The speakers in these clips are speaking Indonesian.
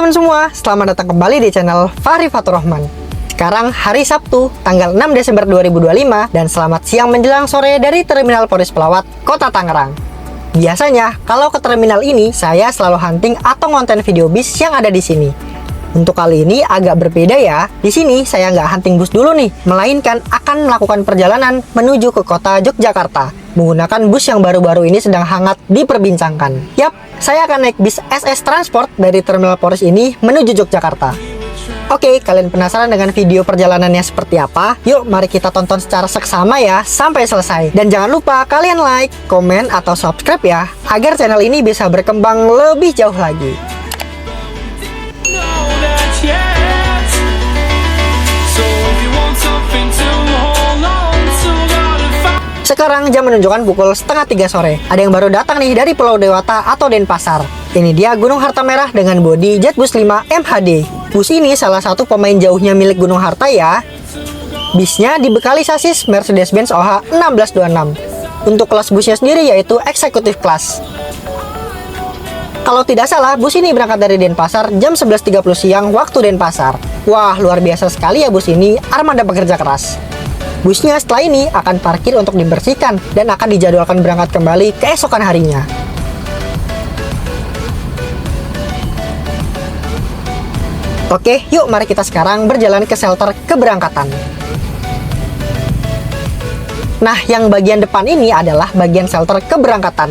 teman-teman semua, selamat datang kembali di channel Fahri Fatur Rahman. Sekarang hari Sabtu, tanggal 6 Desember 2025, dan selamat siang menjelang sore dari Terminal Polis Pelawat, Kota Tangerang. Biasanya, kalau ke terminal ini, saya selalu hunting atau ngonten video bis yang ada di sini. Untuk kali ini agak berbeda ya. Di sini saya nggak hunting bus dulu nih, melainkan akan melakukan perjalanan menuju ke kota Yogyakarta menggunakan bus yang baru-baru ini sedang hangat diperbincangkan. Yap, saya akan naik bis SS Transport dari Terminal Polis ini menuju Yogyakarta. Oke, kalian penasaran dengan video perjalanannya seperti apa? Yuk, mari kita tonton secara seksama ya, sampai selesai. Dan jangan lupa kalian like, komen, atau subscribe ya, agar channel ini bisa berkembang lebih jauh lagi. Sekarang jam menunjukkan pukul setengah 3 sore. Ada yang baru datang nih dari Pulau Dewata atau Denpasar. Ini dia Gunung Harta Merah dengan bodi Jetbus 5 MHD. Bus ini salah satu pemain jauhnya milik Gunung Harta ya. Bisnya dibekali sasis Mercedes-Benz OH 1626. Untuk kelas busnya sendiri yaitu Executive Class. Kalau tidak salah, bus ini berangkat dari Denpasar jam 11.30 siang waktu Denpasar. Wah, luar biasa sekali ya bus ini, armada pekerja keras. Busnya setelah ini akan parkir untuk dibersihkan dan akan dijadwalkan berangkat kembali keesokan harinya. Oke, yuk mari kita sekarang berjalan ke shelter keberangkatan. Nah, yang bagian depan ini adalah bagian shelter keberangkatan,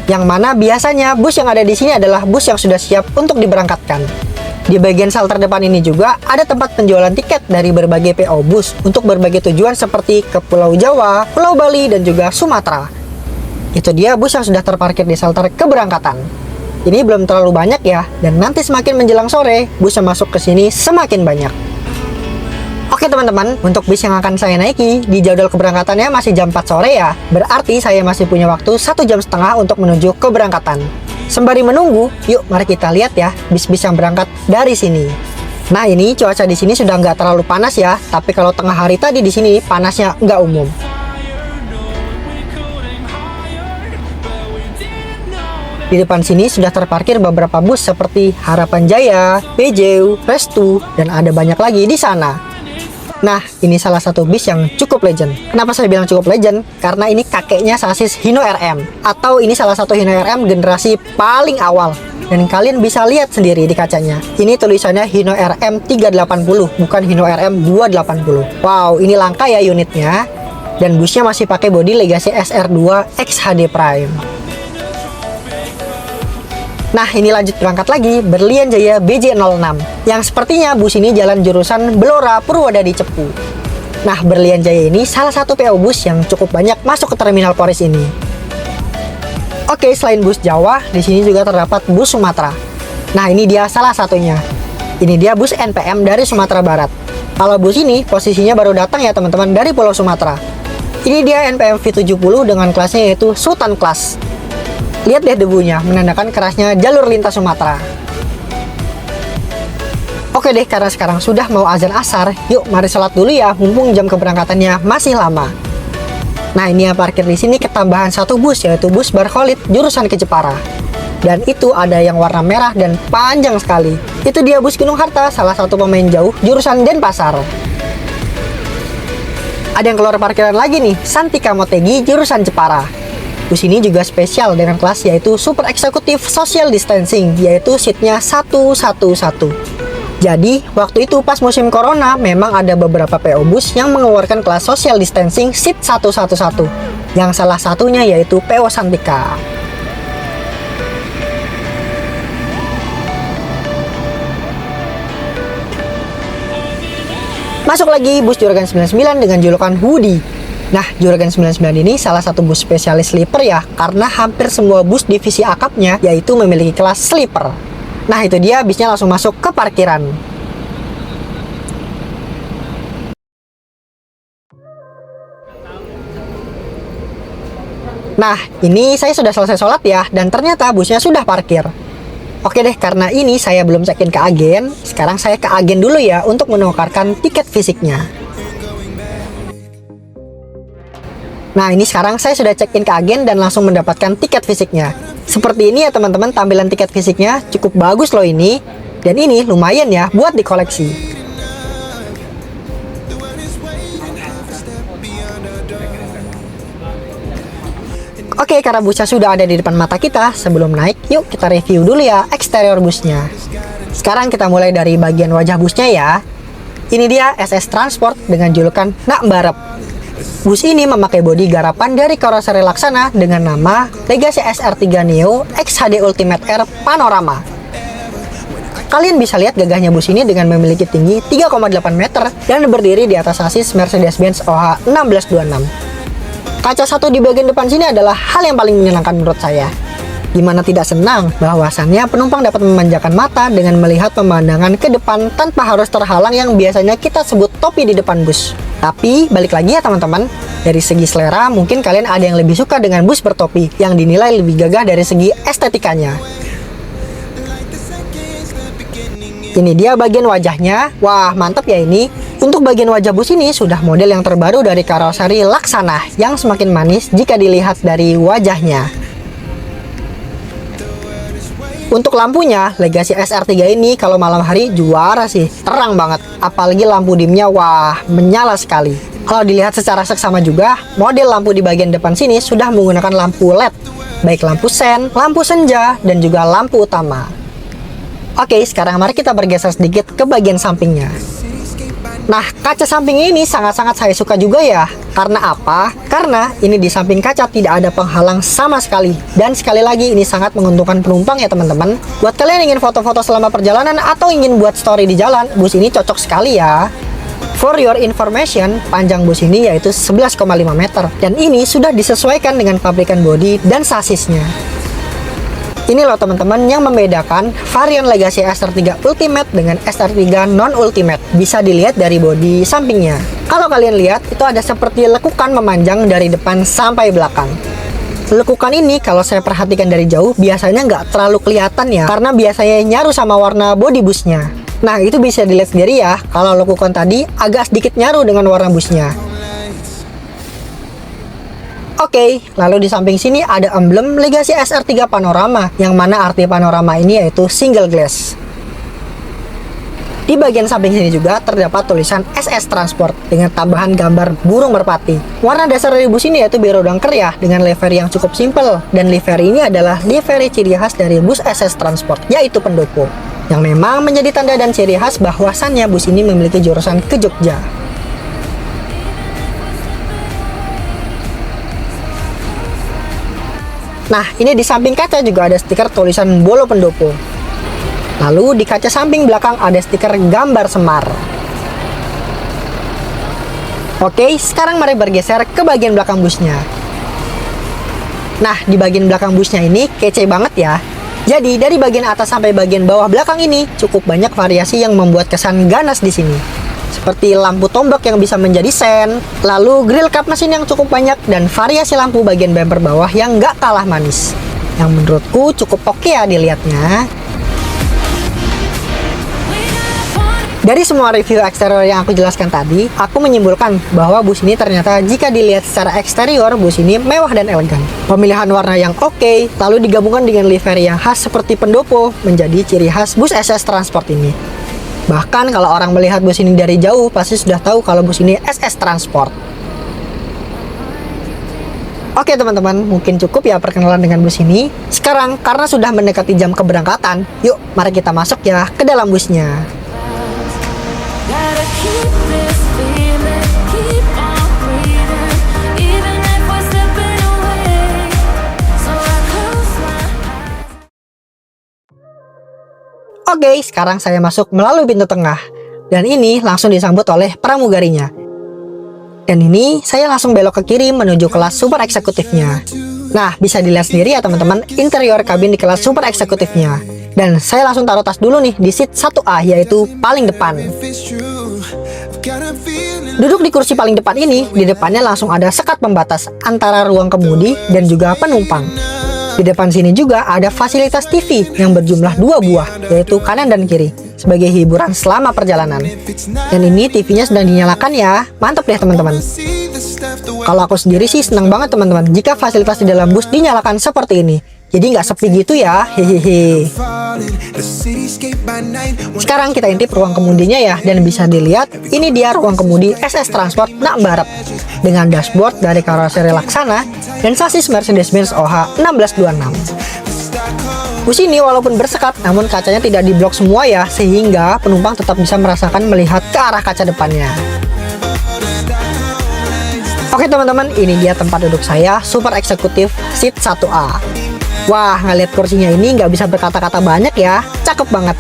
yang mana biasanya bus yang ada di sini adalah bus yang sudah siap untuk diberangkatkan. Di bagian shelter depan ini juga ada tempat penjualan tiket dari berbagai PO bus untuk berbagai tujuan seperti ke Pulau Jawa, Pulau Bali, dan juga Sumatera. Itu dia bus yang sudah terparkir di shelter keberangkatan. Ini belum terlalu banyak ya, dan nanti semakin menjelang sore, bus yang masuk ke sini semakin banyak. Oke teman-teman, untuk bis yang akan saya naiki, di jadwal keberangkatannya masih jam 4 sore ya. Berarti saya masih punya waktu 1,5 jam untuk menuju keberangkatan. Sembari menunggu, yuk mari kita lihat ya bis-bis yang berangkat dari sini. Nah ini cuaca di sini sudah nggak terlalu panas ya, tapi kalau tengah hari tadi di sini panasnya nggak umum. Di depan sini sudah terparkir beberapa bus seperti Harapan Jaya, Peugeot, Restu, dan ada banyak lagi di sana. Nah, ini salah satu bis yang cukup legend. Kenapa saya bilang cukup legend? Karena ini kakeknya sasis Hino RM. Atau ini salah satu Hino RM generasi paling awal. Dan kalian bisa lihat sendiri di kacanya. Ini tulisannya Hino RM 380, bukan Hino RM 280. Wow, ini langka ya unitnya. Dan busnya masih pakai bodi Legacy SR2 XHD Prime. Nah, ini lanjut berangkat lagi, Berlian Jaya BJ06, yang sepertinya bus ini jalan jurusan Blora Purwodadi Cepu. Nah, Berlian Jaya ini salah satu PO bus yang cukup banyak masuk ke Terminal Polis ini. Oke, selain bus Jawa, di sini juga terdapat bus Sumatera. Nah, ini dia salah satunya. Ini dia bus NPM dari Sumatera Barat. Kalau bus ini posisinya baru datang ya teman-teman dari Pulau Sumatera. Ini dia NPM V70 dengan kelasnya yaitu Sultan Class. Lihat deh debunya, menandakan kerasnya jalur lintas Sumatera. Oke deh, karena sekarang sudah mau azan asar, yuk mari sholat dulu ya, mumpung jam keberangkatannya masih lama. Nah, ini yang parkir di sini ketambahan satu bus, yaitu bus Barkholid jurusan ke Jepara. Dan itu ada yang warna merah dan panjang sekali. Itu dia bus Gunung Harta, salah satu pemain jauh jurusan Denpasar. Ada yang keluar parkiran lagi nih, Santika Motegi jurusan Jepara. Bus ini juga spesial dengan kelas yaitu Super Executive Social Distancing, yaitu seatnya 111. Jadi, waktu itu pas musim corona memang ada beberapa PO bus yang mengeluarkan kelas Social Distancing seat 111. Yang salah satunya yaitu PO Santika. Masuk lagi bus Juragan 99 dengan julukan Woody. Nah, Juragan 99 ini salah satu bus spesialis sleeper ya, karena hampir semua bus divisi akapnya yaitu memiliki kelas sleeper. Nah, itu dia bisnya langsung masuk ke parkiran. Nah, ini saya sudah selesai sholat ya, dan ternyata busnya sudah parkir. Oke deh, karena ini saya belum check-in ke agen, sekarang saya ke agen dulu ya untuk menukarkan tiket fisiknya. Nah, ini sekarang saya sudah check-in ke agen dan langsung mendapatkan tiket fisiknya. Seperti ini ya teman-teman, tampilan tiket fisiknya cukup bagus loh ini. Dan ini lumayan ya buat dikoleksi. Oke, karena busnya sudah ada di depan mata kita, sebelum naik, yuk kita review dulu ya eksterior busnya. Sekarang kita mulai dari bagian wajah busnya ya. Ini dia SS Transport dengan julukan Nak Mbarep. Bus ini memakai bodi garapan dari karoseri Laksana dengan nama Legacy SR3 Neo XHD Ultimate R Panorama. Kalian bisa lihat gagahnya bus ini dengan memiliki tinggi 3,8 meter dan berdiri di atas sasis Mercedes-Benz OH 1626. Kaca satu di bagian depan sini adalah hal yang paling menyenangkan menurut saya. Gimana tidak senang bahwasannya penumpang dapat memanjakan mata dengan melihat pemandangan ke depan tanpa harus terhalang yang biasanya kita sebut topi di depan bus. Tapi balik lagi ya teman-teman, dari segi selera mungkin kalian ada yang lebih suka dengan bus bertopi yang dinilai lebih gagah dari segi estetikanya. Ini dia bagian wajahnya. Wah, mantap ya ini. Untuk bagian wajah bus ini sudah model yang terbaru dari karoseri Laksana yang semakin manis jika dilihat dari wajahnya. Untuk lampunya, Legacy SR3 ini kalau malam hari juara sih, terang banget. Apalagi lampu dimnya, wah, menyala sekali. Kalau dilihat secara seksama juga, model lampu di bagian depan sini sudah menggunakan lampu LED, baik lampu sen, lampu senja, dan juga lampu utama. Oke, sekarang mari kita bergeser sedikit ke bagian sampingnya. Nah, kaca samping ini sangat-sangat saya suka juga ya. Karena apa? Karena ini di samping kaca tidak ada penghalang sama sekali. Dan sekali lagi ini sangat menguntungkan penumpang ya teman-teman. Buat kalian yang ingin foto-foto selama perjalanan atau ingin buat story di jalan, bus ini cocok sekali ya. For your information, panjang bus ini yaitu 11,5 meter. Dan ini sudah disesuaikan dengan pabrikan bodi dan sasisnya. Ini loh teman-teman yang membedakan varian Legacy SR3 Ultimate dengan SR3 Non-Ultimate. Bisa dilihat dari bodi sampingnya. Kalau kalian lihat, itu ada seperti lekukan memanjang dari depan sampai belakang. Lekukan ini kalau saya perhatikan dari jauh, biasanya nggak terlalu kelihatan ya. Karena biasanya nyaru sama warna bodi busnya. Nah, itu bisa dilihat sendiri ya. Kalau lekukan tadi agak sedikit nyaru dengan warna busnya. Oke, lalu di samping sini ada emblem Legacy SR3 Panorama, yang mana arti panorama ini yaitu single glass. Di bagian samping sini juga terdapat tulisan SS Transport dengan tambahan gambar burung merpati. Warna dasar dari bus ini yaitu biru dangker ya, dengan livery yang cukup simpel. Dan livery ini adalah livery ciri khas dari bus SS Transport, yaitu pendopo, yang memang menjadi tanda dan ciri khas bahwasannya bus ini memiliki jurusan ke Jogja. Nah, ini di samping kaca juga ada stiker tulisan Bolo Pendopo. Lalu di kaca samping belakang ada stiker gambar Semar. Oke, sekarang mari bergeser ke bagian belakang busnya. Nah, di bagian belakang busnya ini kece banget ya. Jadi, dari bagian atas sampai bagian bawah belakang ini cukup banyak variasi yang membuat kesan ganas di sini. Seperti lampu tombak yang bisa menjadi sen, lalu grill kap mesin yang cukup banyak, dan variasi lampu bagian bumper bawah yang nggak kalah manis. Yang menurutku cukup oke ya dilihatnya. Dari semua review eksterior yang aku jelaskan tadi, aku menyimpulkan bahwa bus ini ternyata jika dilihat secara eksterior, bus ini mewah dan elegan. Pemilihan warna yang oke, lalu digabungkan dengan livery yang khas seperti pendopo, menjadi ciri khas bus SS Transport ini. Bahkan kalau orang melihat bus ini dari jauh, pasti sudah tahu kalau bus ini SS Transport. Oke teman-teman, mungkin cukup ya perkenalan dengan bus ini. Sekarang, karena sudah mendekati jam keberangkatan, yuk mari kita masuk ya ke dalam busnya. Oke, sekarang saya masuk melalui pintu tengah. Dan ini langsung disambut oleh pramugarinya. Dan ini saya langsung belok ke kiri menuju kelas super eksekutifnya. Nah, bisa dilihat sendiri ya teman-teman, interior kabin di kelas super eksekutifnya. Dan saya langsung taruh tas dulu nih di seat 1A, yaitu paling depan. Duduk di kursi paling depan ini, di depannya langsung ada sekat pembatas antara ruang kemudi dan juga penumpang. Di depan sini juga ada fasilitas TV yang berjumlah 2 buah, yaitu kanan dan kiri, sebagai hiburan selama perjalanan. Dan ini TV-nya sedang dinyalakan ya, mantap deh teman-teman. Kalau aku sendiri sih senang banget teman-teman jika fasilitas di dalam bus dinyalakan seperti ini. jadi nggak sepi gitu ya, hehehe. Sekarang kita intip ruang kemudinya ya, dan bisa dilihat ini dia ruang kemudi SS Transport Nak Mbarep dengan dashboard dari karoseri Laksana dan sasis Mercedes-Benz OH 1626. Bus ini walaupun bersekat, namun kacanya tidak diblok semua ya, sehingga penumpang tetap bisa merasakan melihat ke arah kaca depannya. Oke teman-teman, ini dia tempat duduk saya, super eksekutif seat 1A. Wah, ngeliat kursinya ini nggak bisa berkata-kata banyak ya, cakep banget.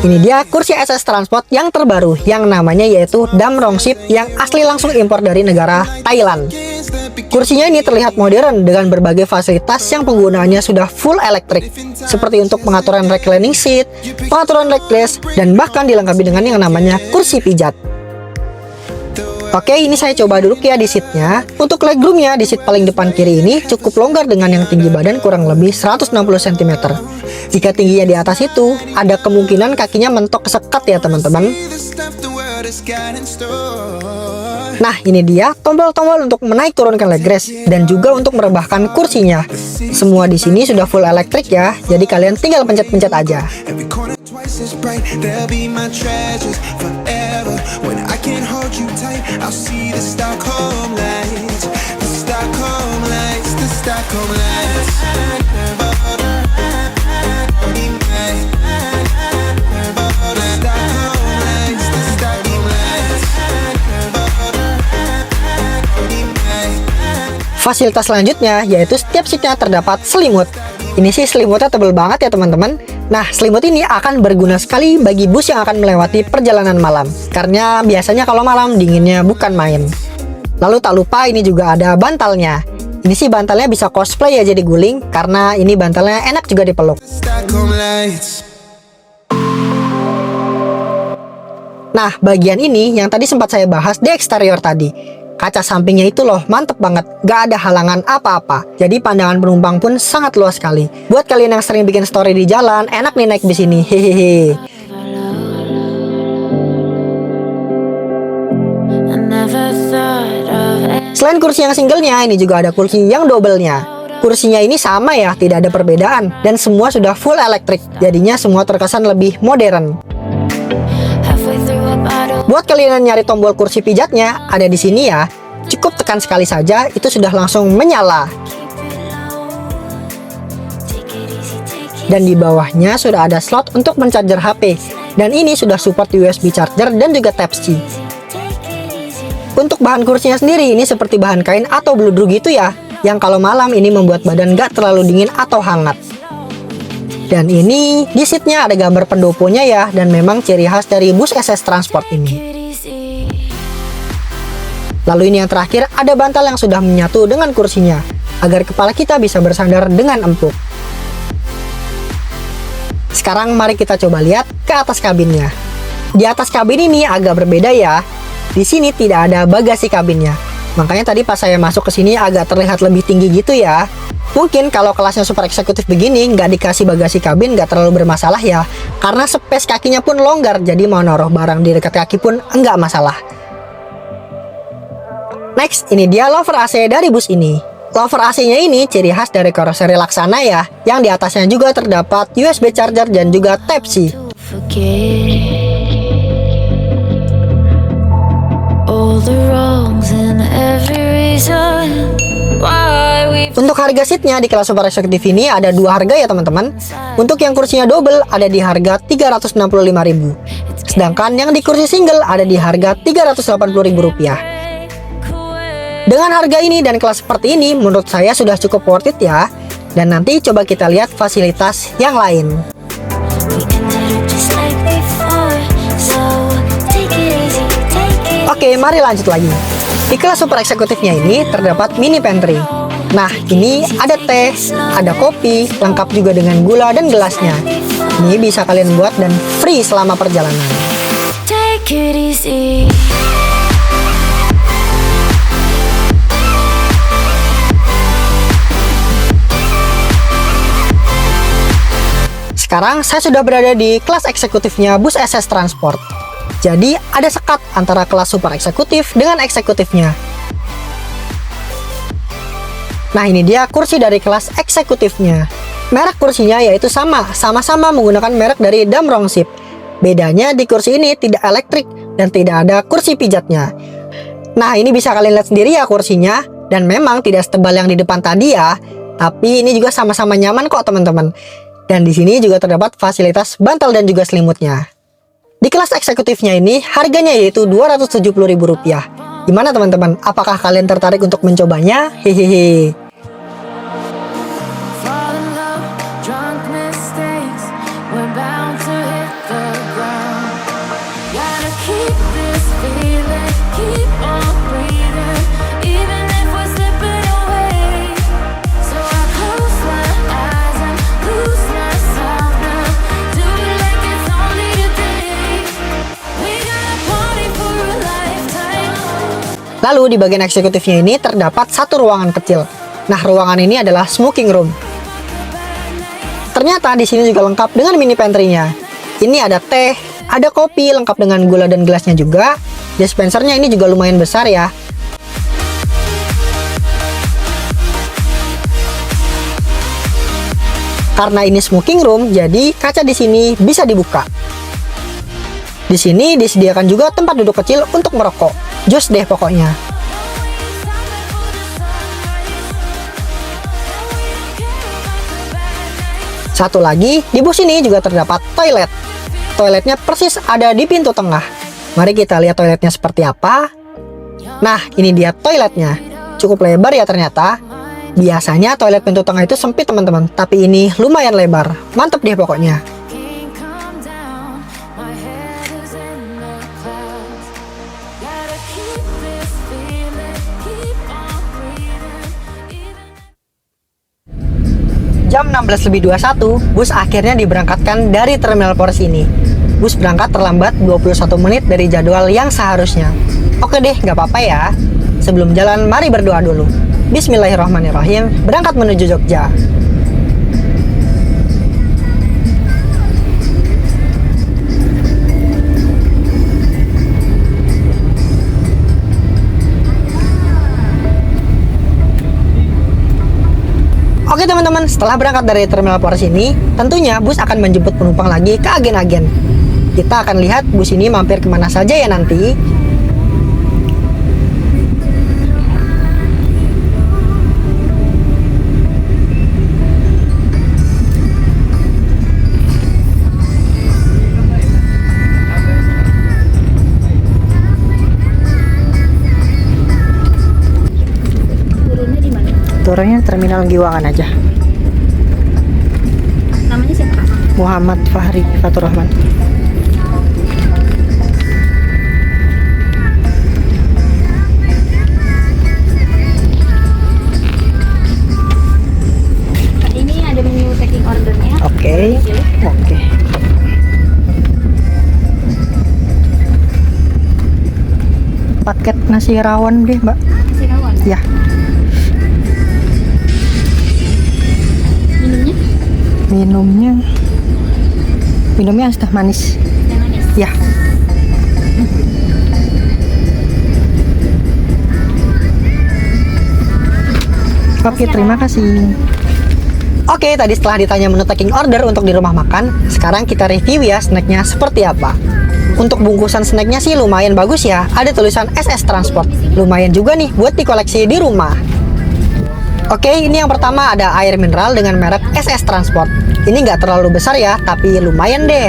Ini dia kursi SS Transport yang terbaru, yang namanya yaitu Damrongship, yang asli langsung impor dari negara Thailand. Kursinya ini terlihat modern dengan berbagai fasilitas yang penggunaannya sudah full elektrik, seperti untuk pengaturan reclining seat, pengaturan legless, dan bahkan dilengkapi dengan yang namanya kursi pijat. Oke, ini saya coba duduk ya di seatnya. Untuk legroomnya di seat paling depan kiri ini cukup longgar dengan yang tinggi badan kurang lebih 160 cm. Jika tingginya di atas itu, ada kemungkinan kakinya mentok kesekat ya teman-teman. Nah, ini dia tombol-tombol untuk menaik turunkan leg rest dan juga untuk merebahkan kursinya. Semua di sini sudah full elektrik ya, jadi kalian tinggal pencet-pencet aja. Fasilitas selanjutnya yaitu setiap seatnya terdapat selimut. Ini sih selimutnya tebal banget ya teman-teman. Nah, selimut ini akan berguna sekali bagi bus yang akan melewati perjalanan malam, karena biasanya kalau malam dinginnya bukan main. Lalu tak lupa ini juga ada bantalnya. Ini sih bantalnya bisa cosplay ya jadi guling, karena ini bantalnya enak juga dipeluk. Nah, bagian ini yang tadi sempat saya bahas di eksterior tadi. Kaca sampingnya itu loh, mantep banget, gak ada halangan apa-apa. Jadi pandangan penumpang pun sangat luas sekali. Buat kalian yang sering bikin story di jalan, enak nih naik bis ini, hehehe. Selain kursi yang singlenya, ini juga ada kursi yang double-nya. Kursinya ini sama ya, tidak ada perbedaan, dan semua sudah full elektrik. Jadinya semua terkesan lebih modern. Buat kalian yang nyari tombol kursi pijatnya, ada di sini ya. Cukup tekan sekali saja, itu sudah langsung menyala. Dan di bawahnya sudah ada slot untuk mencarger HP. Dan ini sudah support USB charger dan juga Type-C. Untuk bahan kursinya sendiri, ini seperti bahan kain atau bludru gitu ya, yang kalau malam ini membuat badan gak terlalu dingin atau hangat. Dan ini di seatnya ada gambar pendoponya ya, dan memang ciri khas dari bus SS Transport ini. Lalu ini yang terakhir, ada bantal yang sudah menyatu dengan kursinya, agar kepala kita bisa bersandar dengan empuk. Sekarang mari kita coba lihat ke atas kabinnya. Di atas kabin ini agak berbeda ya. Di sini tidak ada bagasi kabinnya. Makanya tadi pas saya masuk ke sini agak terlihat lebih tinggi gitu ya. Mungkin kalau kelasnya super eksekutif begini, nggak dikasih bagasi kabin nggak terlalu bermasalah ya. Karena space kakinya pun longgar, jadi mau naruh barang di dekat kaki pun nggak masalah. Next, ini dia lover AC dari bus ini. Lover AC-nya ini ciri khas dari karoseri Laksana ya, yang di atasnya juga terdapat USB charger dan juga Type-C. Untuk harga seatnya di kelas super eksekutif ini ada dua harga ya teman-teman. Untuk yang kursinya double ada di harga 365.000. Sedangkan yang di kursi single ada di harga 380.000 rupiah. Dengan harga ini dan kelas seperti ini menurut saya sudah cukup worth it ya. Dan nanti coba kita lihat fasilitas yang lain. Oke, mari lanjut lagi. Di kelas super eksekutifnya ini terdapat mini pantry. Nah, ini ada teh, ada kopi, lengkap juga dengan gula dan gelasnya. Ini bisa kalian buat dan free selama perjalanan. Sekarang saya sudah berada di kelas eksekutifnya bus SS Transport. Jadi ada sekat antara kelas super eksekutif dengan eksekutifnya. Nah, ini dia kursi dari kelas eksekutifnya. Merek kursinya yaitu sama-sama menggunakan merek dari Damrongship. Bedanya di kursi ini tidak elektrik dan tidak ada kursi pijatnya. Nah, ini bisa kalian lihat sendiri ya kursinya, dan memang tidak setebal yang di depan tadi ya. Tapi ini juga sama-sama nyaman kok teman-teman. Dan di sini juga terdapat fasilitas bantal dan juga selimutnya. Di kelas eksekutifnya ini harganya yaitu Rp270.000. Gimana teman-teman? Apakah kalian tertarik untuk mencobanya? Hehehe. Lalu di bagian eksekutifnya ini terdapat satu ruangan kecil. Nah, ruangan ini adalah smoking room. Ternyata di sini juga lengkap dengan mini pantry-nya. Ini ada teh, ada kopi lengkap dengan gula dan gelasnya juga. Dispensernya ini juga lumayan besar ya. Karena ini smoking room, jadi kaca di sini bisa dibuka. Di sini disediakan juga tempat duduk kecil untuk merokok. Jos deh pokoknya. Satu lagi, di bus ini juga terdapat toilet. Toiletnya persis ada di pintu tengah. Mari kita lihat toiletnya seperti apa. Nah, ini dia toiletnya. Cukup lebar ya ternyata. Biasanya toilet pintu tengah itu sempit teman-teman, tapi ini lumayan lebar. Mantep deh pokoknya. Jam 16.21, bus akhirnya diberangkatkan dari Terminal Polres ini. Bus berangkat terlambat 21 menit dari jadwal yang seharusnya. Oke deh, nggak apa-apa ya. Sebelum jalan, mari berdoa dulu. Bismillahirrahmanirrahim, berangkat menuju Jogja. Oke teman-teman, setelah berangkat dari Terminal Polres ini, tentunya bus akan menjemput penumpang lagi ke agen-agen. Kita akan lihat bus ini mampir kemana saja ya nanti. Turunnya Terminal Giwangan aja. Namanya siapa? Muhammad Fahri Fatur Rahman. Ini ada menu taking ordernya. Oke. Oke. Paket nasi rawon deh, Mbak. Nasi rawon. Ya. Minumnya es teh manis. Yang manis. Ya. Oke, terima kasih. Oke, tadi setelah ditanya menu taking order untuk di rumah makan, sekarang kita review ya snacknya seperti apa. Untuk bungkusan snacknya sih lumayan bagus ya, ada tulisan SS Transport. Lumayan juga nih buat dikoleksi di rumah. Oke, ini yang pertama ada air mineral dengan merek SS Transport. Ini nggak terlalu besar ya, tapi lumayan deh.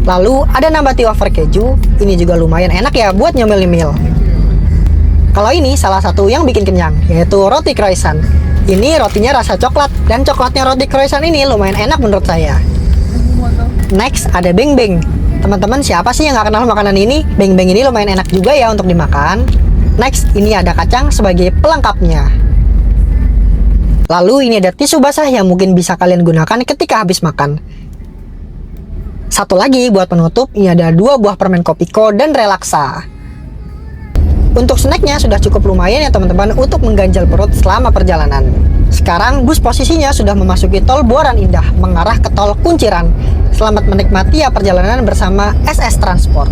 Lalu ada nabati wafer keju, ini juga lumayan enak ya buat nyemil-nyemil. Kalau ini salah satu yang bikin kenyang, yaitu roti croissant. Ini rotinya rasa coklat, dan coklatnya roti croissant ini lumayan enak menurut saya. Next ada beng-beng. Teman-teman siapa sih yang nggak kenal makanan ini? Beng-beng ini lumayan enak juga ya untuk dimakan. Next, ini ada kacang sebagai pelengkapnya. Lalu ini ada tisu basah yang mungkin bisa kalian gunakan ketika habis makan. Satu lagi buat penutup, ini ada 2 buah permen Kopiko dan Relaxa. Untuk snacknya sudah cukup lumayan ya teman-teman untuk mengganjal perut selama perjalanan. Sekarang bus posisinya sudah memasuki tol Buaran Indah mengarah ke tol Kunciran. Selamat menikmati ya perjalanan bersama SS Transport.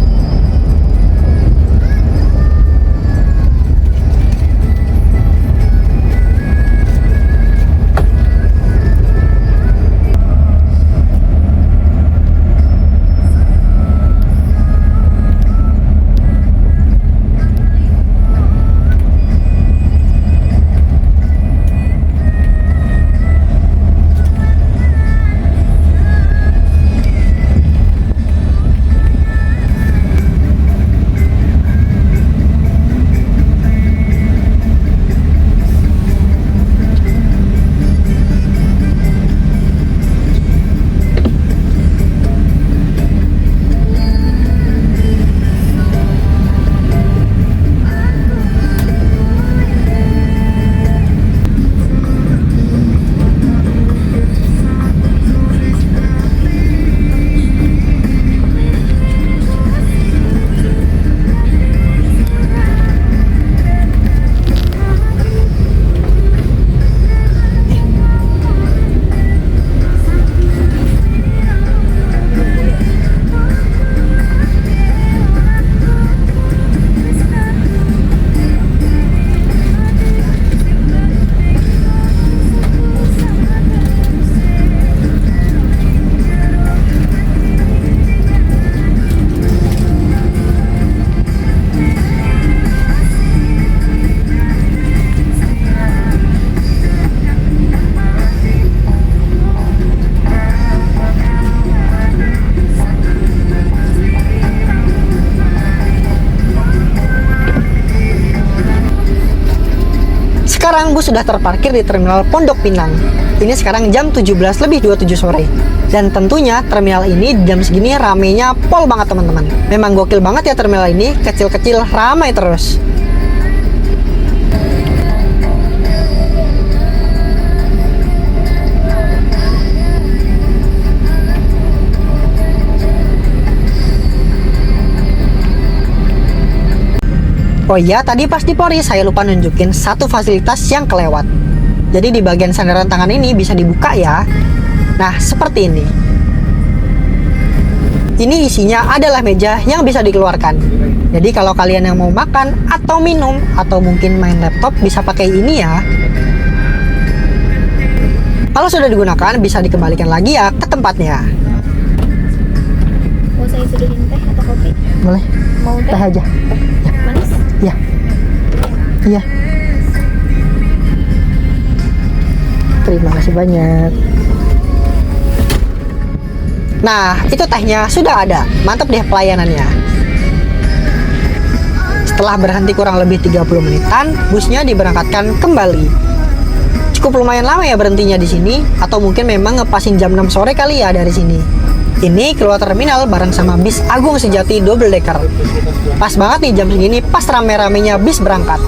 Sekarang bus sudah terparkir di terminal Pondok Pinang. Ini sekarang jam 17:27 sore. Dan tentunya terminal ini di jam segini ramenya pol banget teman-teman. Memang gokil banget ya terminal ini, kecil-kecil ramai terus. Oh iya, tadi pas di Polri saya lupa nunjukin satu fasilitas yang kelewat. Jadi di bagian sandaran tangan ini bisa dibuka ya. Nah, seperti ini. Ini isinya adalah meja yang bisa dikeluarkan. Jadi kalau kalian yang mau makan atau minum atau mungkin main laptop bisa pakai ini ya. Kalau sudah digunakan bisa dikembalikan lagi ya ke tempatnya. Mau saya seduhin teh atau kopi? Boleh. Mau teh? Teh aja. Manis? Iya. Iya. Terima kasih banyak. Nah, itu tehnya sudah ada. Mantap deh pelayanannya. Setelah berhenti kurang lebih 30 menitan, busnya diberangkatkan kembali. Cukup lumayan lama ya berhentinya di sini, atau mungkin memang ngepasin jam 6 sore kali ya dari sini. Ini keluar terminal bareng sama bis Agung Sejati double decker. Pas banget nih jam segini, pas rame-ramenya bis berangkat.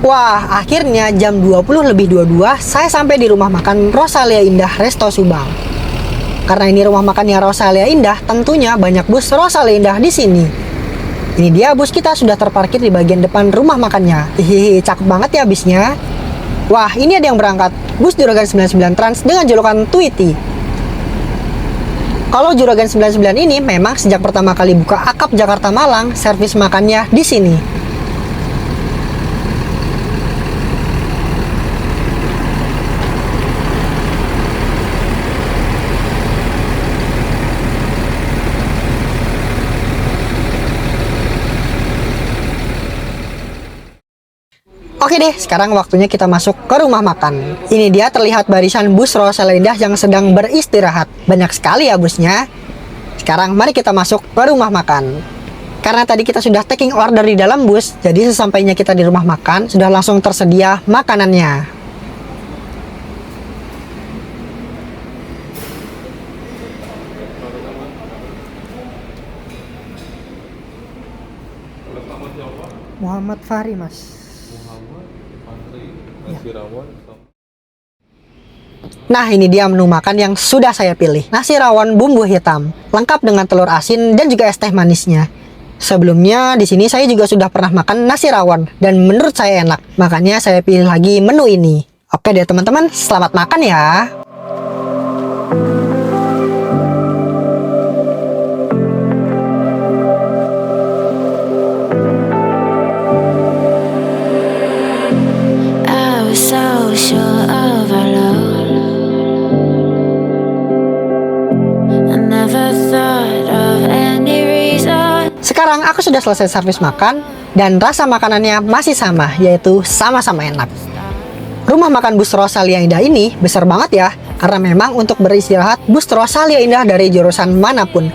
Wah, akhirnya jam 20:22 saya sampai di rumah makan Rosalia Indah Resto Subang. Karena ini rumah makannya Rosalia Indah, tentunya banyak bus Rosalia Indah di sini. Ini dia bus kita sudah terparkir di bagian depan rumah makannya. Hihihi, cakep banget ya bisnya. Wah, ini ada yang berangkat. Bus Juragan 99 Trans dengan julukan Tweety. Kalau Juragan 99 ini memang sejak pertama kali buka akap Jakarta Malang, servis makannya di sini. Oke deh, sekarang waktunya kita masuk ke rumah makan. Ini dia terlihat barisan bus Rosalia Indah yang sedang beristirahat. Banyak sekali ya busnya. Sekarang mari kita masuk ke rumah makan. Karena tadi kita sudah taking order di dalam bus, jadi sesampainya kita di rumah makan, sudah langsung tersedia makanannya. Muhammad Fahri, Mas. Nah, ini dia menu makan yang sudah saya pilih. Nasi rawon bumbu hitam, lengkap dengan telur asin dan juga es teh manisnya. Sebelumnya di sini saya juga sudah pernah makan nasi rawon dan menurut saya enak. Makanya saya pilih lagi menu ini. Oke deh teman-teman, selamat makan ya. Sekarang aku sudah selesai servis makan dan rasa makanannya masih sama, yaitu sama-sama enak. Rumah makan bus Rosalia Indah ini besar banget ya, karena memang untuk beristirahat bus Rosalia Indah dari jurusan manapun.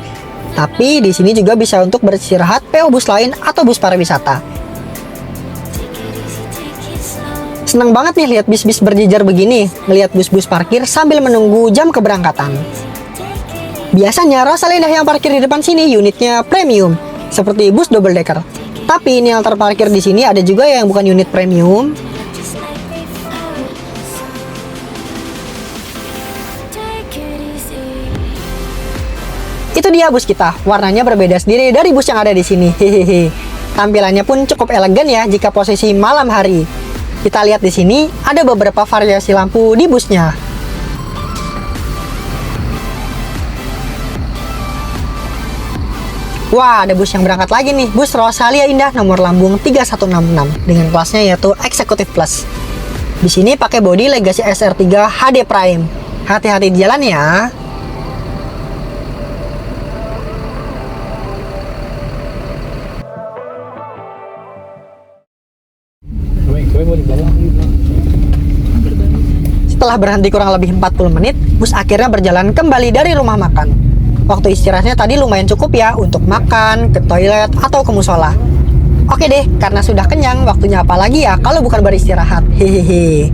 Tapi di sini juga bisa untuk beristirahat PO bus lain atau bus pariwisata. Seneng banget nih lihat bis-bis berjejer begini, ngelihat bus-bus parkir sambil menunggu jam keberangkatan. Biasanya Rosalia Indah yang parkir di depan sini unitnya premium, seperti bus double decker. Tapi ini yang terparkir di sini ada juga yang bukan unit premium. Itu dia bus kita, warnanya berbeda sendiri dari bus yang ada di sini. Hehehe. Tampilannya pun cukup elegan ya jika posisi malam hari. Kita lihat di sini ada beberapa variasi lampu di busnya. Wah, ada bus yang berangkat lagi nih, bus Rosalia Indah nomor lambung 3166 dengan kelasnya yaitu Executive Plus. Di sini pakai bodi Legacy SR3 HD Prime. Hati-hati di jalan ya. Setelah berhenti kurang lebih 40 menit, bus akhirnya berjalan kembali dari rumah makan. Waktu istirahatnya tadi lumayan cukup ya untuk makan, ke toilet, atau ke musola. Oke deh, karena sudah kenyang, waktunya apa lagi ya kalau bukan beristirahat. Hehehe.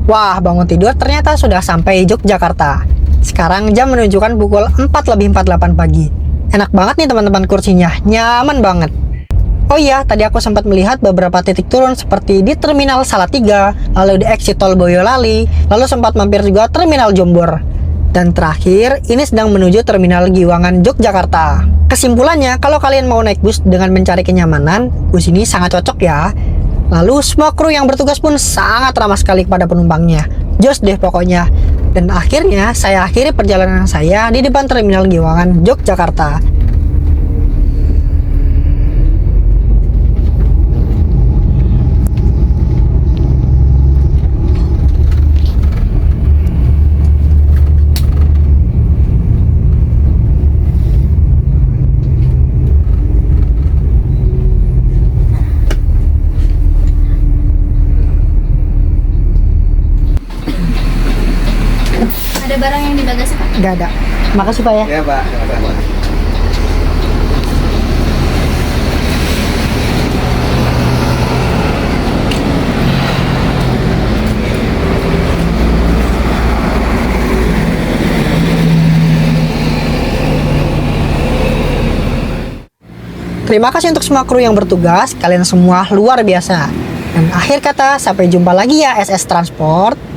Wah, bangun tidur ternyata sudah sampai Yogyakarta. Sekarang jam menunjukkan pukul 4:48 pagi. Enak banget nih teman-teman kursinya, nyaman banget. Oh iya, tadi aku sempat melihat beberapa titik turun seperti di Terminal Salatiga, lalu di exit tol Boyolali, lalu sempat mampir juga Terminal Jombor. Dan terakhir, ini sedang menuju Terminal Giwangan Yogyakarta. Kesimpulannya, kalau kalian mau naik bus dengan mencari kenyamanan, bus ini sangat cocok ya. Lalu semua kru yang bertugas pun sangat ramah sekali kepada penumpangnya. Jos deh pokoknya. Dan akhirnya saya akhiri perjalanan saya di depan Terminal Giwangan Yogyakarta. Ada barang yang di bagasi Pak? Gak ada. Makasih Pak ya. Ya Pak, sama-sama. Terima kasih untuk semua kru yang bertugas, kalian semua luar biasa. Dan akhir kata, sampai jumpa lagi ya SS Transport.